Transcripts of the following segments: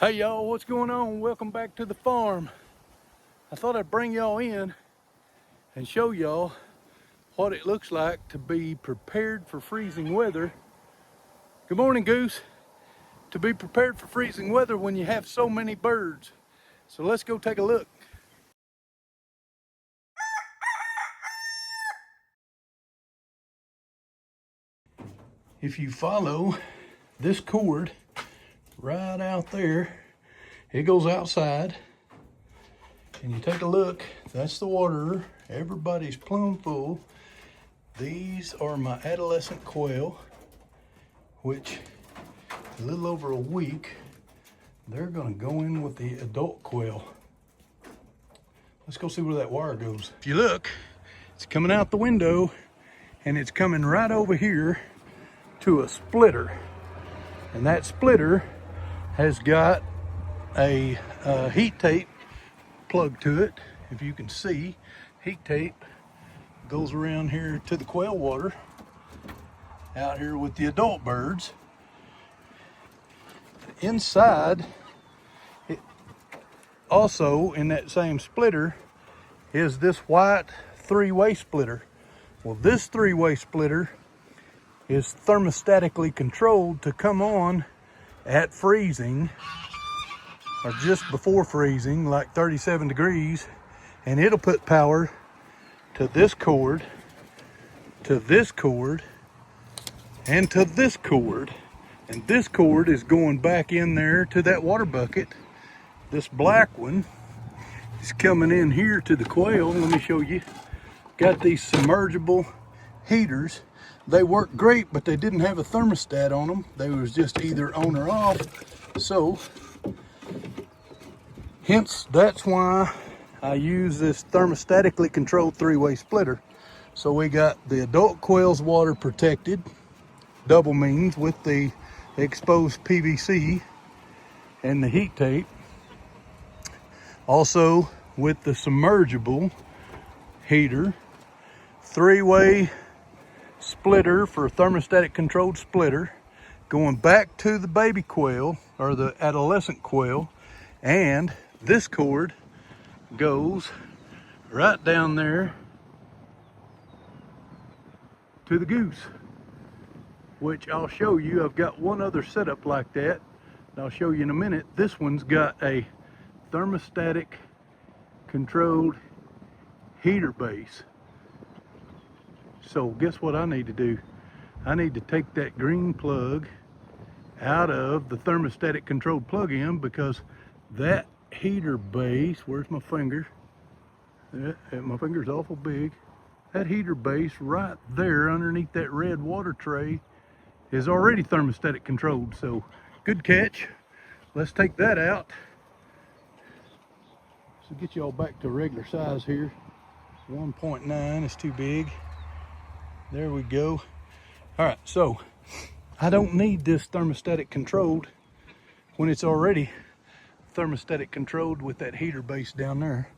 Hey y'all, what's going on? Welcome back to the farm. I thought I'd bring y'all in and show y'all what it looks like to be prepared for freezing weather. Good morning, Goose. To be prepared for freezing weather when you have so many birds. So let's go take a look. If you follow this cord right out there, it goes outside, and you take a look, that's the waterer. Everybody's plumb full. These are my adolescent quail, which a little over a week, they're gonna go in with the adult quail. Let's go see where that wire goes. If you look, it's coming out the window and it's coming right over here to a splitter. And that splitter has got a heat tape plug to it. If you can see, heat tape goes around here to the quail water out here with the adult birds. Inside, also in that same splitter, is this white three-way splitter. Well, this three-way splitter is thermostatically controlled to come on at freezing or just before freezing, like 37 degrees, and it'll put power to this cord, to this cord, and to this cord. And this cord is going back in there to that water bucket. This black one is coming in here to the quail. Let me show you. Got these submergible heaters. They work great, but they didn't have a thermostat on them. They was just either on or off. So, hence, that's why I use this thermostatically controlled three-way splitter. So we got the adult quail's water protected, double means, with the exposed PVC and the heat tape. Also with the submergible heater, three-way splitter for thermostatic controlled splitter, going back to the baby quail or the adolescent quail, and this cord goes right down there to the goose, which I'll show you. I've got one other setup like that, and I'll show you in a minute. This one's got a thermostatic controlled heater base. So guess what I need to do? I need to take that green plug out of the thermostatic controlled plug-in, because that heater base, where's my finger? My finger's awful big. That heater base right there underneath that red water tray is already thermostatic controlled. So good catch. Let's take that out. So get you all back to regular size here. 1.9 is too big. There we go. All right, so I don't need this thermostatic controlled when it's already thermostatic controlled with that heater base down there.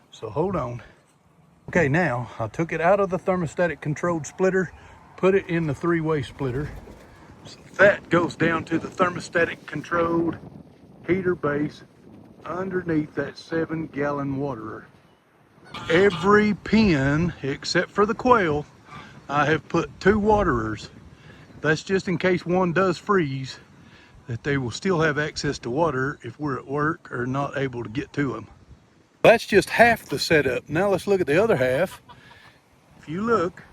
So hold on. Okay, now I took it out of the thermostatic controlled splitter, put it in the three-way splitter. So that goes down to the thermostatic controlled heater base underneath that 7-gallon waterer. Every pen except for the quail, I have put 2 waterers. That's just in case one does freeze, that they will still have access to water if we're at work or not able to get to them. That's just half the setup. Now let's look at the other half. If you look,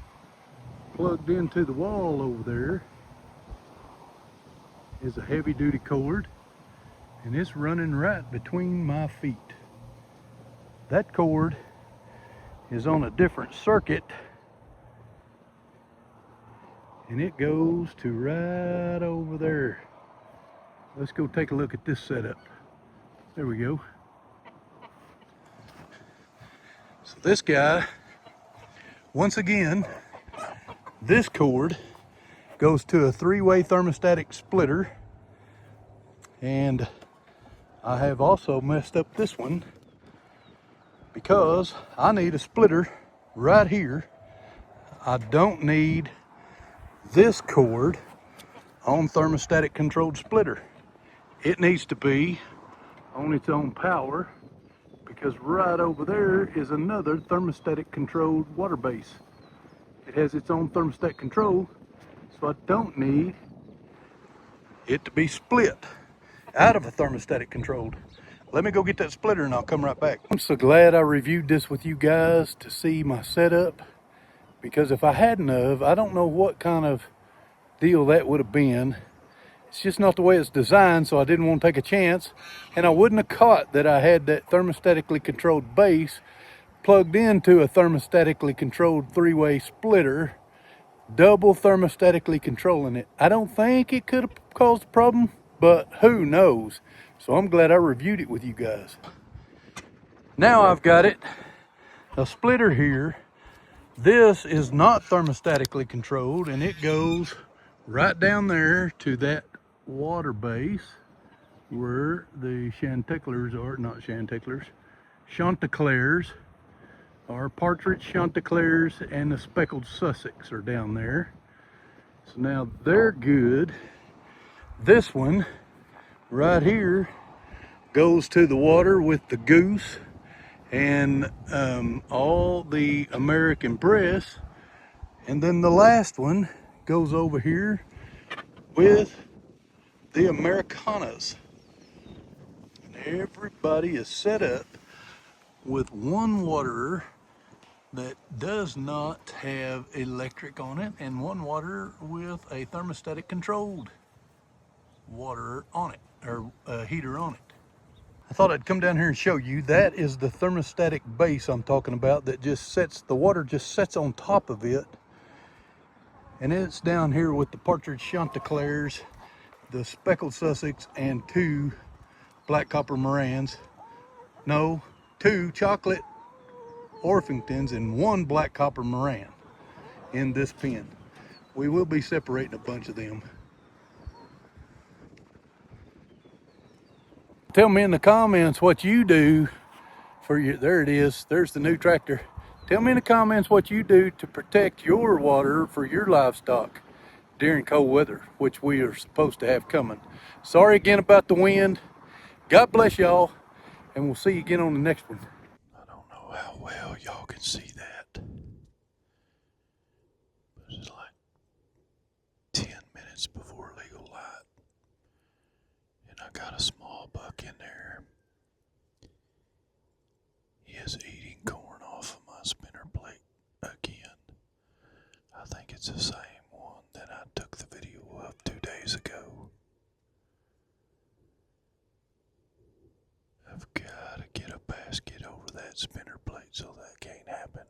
plugged into the wall over there is a heavy duty cord, and it's running right between my feet. That cord is on a different circuit, and it goes to right over there. Let's go take a look at this setup. There we go. So this guy, once again, this cord goes to a 3-way thermostatic splitter, and I have also messed up this one because I need a splitter right here. I don't need this cord on thermostatic controlled splitter. It needs to be on its own power, because right over there is another thermostatic controlled water base. It has its own thermostat control, so I don't need it to be split out of a thermostatic controlled. Let me go get that splitter and I'll come right back. I'm so glad I reviewed this with you guys to see my setup, because if I hadn't of, I don't know what kind of deal that would have been. It's just not the way it's designed, so I didn't want to take a chance. And I wouldn't have caught that I had that thermostatically controlled base plugged into a thermostatically controlled three-way splitter, double thermostatically controlling it. I don't think it could have caused a problem, but who knows? So I'm glad I reviewed it with you guys. Now I've got it, a splitter here. This is not thermostatically controlled, and it goes right down there to that water base where the chanticleers are, not chanticleers, chanticleers, or partridge chanticleers, and the speckled Sussex are down there. So now they're good. This one right here goes to the water with the goose and all the American breasts. And then the last one goes over here with the Americanas. And everybody is set up with one waterer that does not have electric on it, and one water with a thermostatic controlled water on it, or a heater on it. I thought I'd come down here and show you. That is the thermostatic base I'm talking about, that just sets, the water just sets on top of it. And it's down here with the partridge chanticleers, the speckled Sussex, and two black copper Morans. No, two chocolate Orpingtons and one black copper Moran in this pen. We will be separating a bunch of them. Tell me in the comments what you do for your, there it is, there's the new tractor. Tell me in the comments what you do to protect your water for your livestock during cold weather, which we are supposed to have coming. Sorry again about the wind. God bless y'all, and we'll see you again on the next one. I don't know how well y'all can see that, but it's like 10 minutes before legal light, and I got a small buck in there. He is eating corn off of my spinner plate again. I think it's the same one that I took the video of 2 days ago. I've got to get a basket over that spinner plate so that can't happen.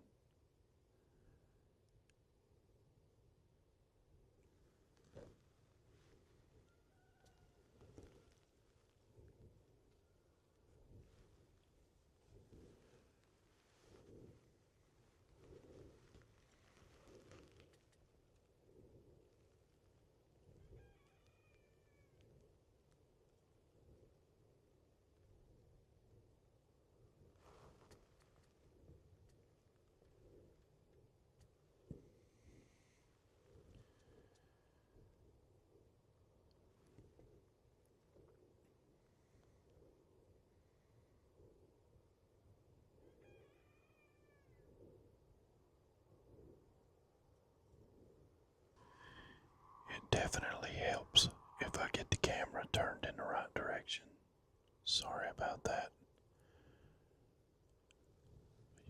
It definitely helps if I get the camera turned in the right direction. Sorry about that.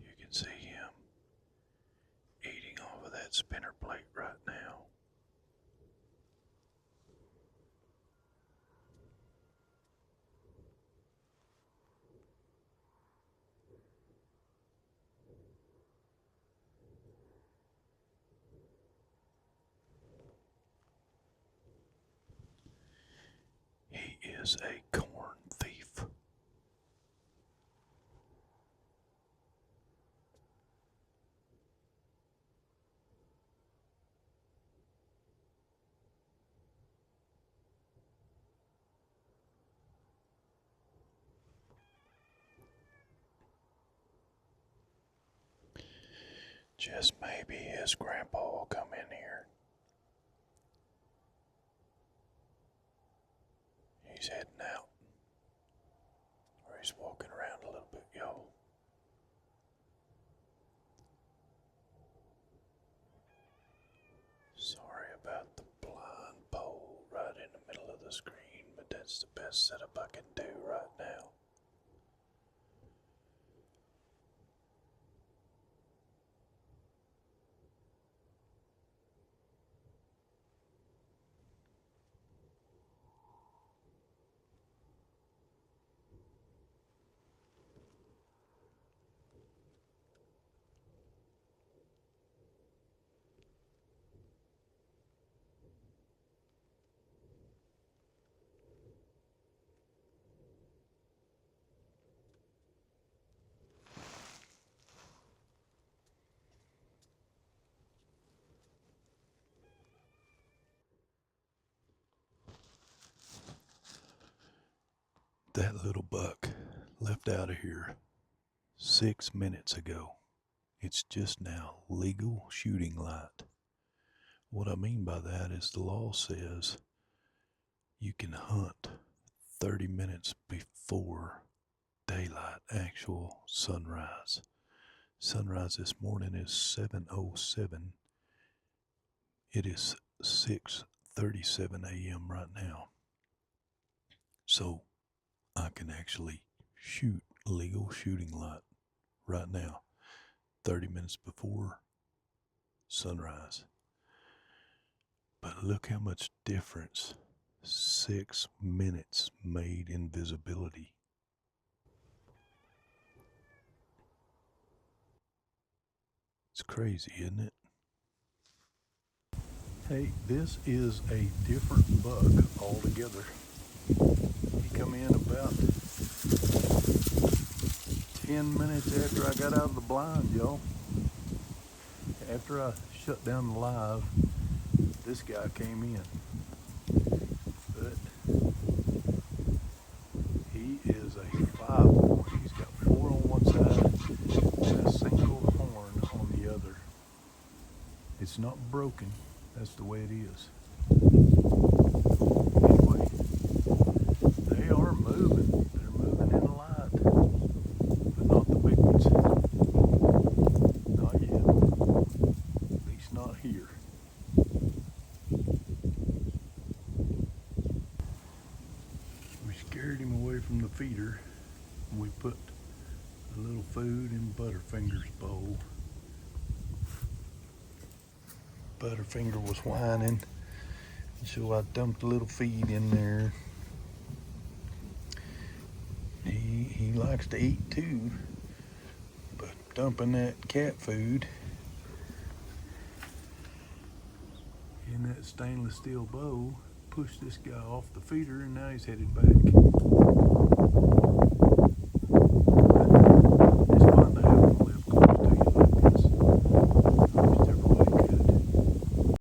You can see him eating off of that spinner plate right now. He is a corn thief. Just maybe his grandpa will come in here. He's heading out. he's walking around a little bit, y'all. Sorry about the blind pole right in the middle of the screen, but that's the best setup I can do right now. That little buck left out of here 6 minutes ago. It's just now legal shooting light. What I mean by that is the law says you can hunt 30 minutes before daylight, actual sunrise. Sunrise this morning is 7:07. It is 6:37 a.m. right now. So I can actually shoot legal shooting light right now, 30 minutes before sunrise. But look how much difference 6 minutes made in visibility. It's crazy, isn't it? Hey, this is a different buck altogether. He come in about 10 minutes after I got out of the blind, y'all. After I shut down the live, this guy came in. But he is a 5-4. He's got 4 on one side and a single horn on the other. It's not broken. That's the way it is. Anyway, they are moving. They're moving in the light, but not the big ones. Not yet. At least not here. We scared him away from the feeder. We put a little food in Butterfinger's bowl. Butterfinger was whining, so I dumped a little feed in there. He likes to eat too, but dumping that cat food in that stainless steel bowl pushed this guy off the feeder, and now he's headed back.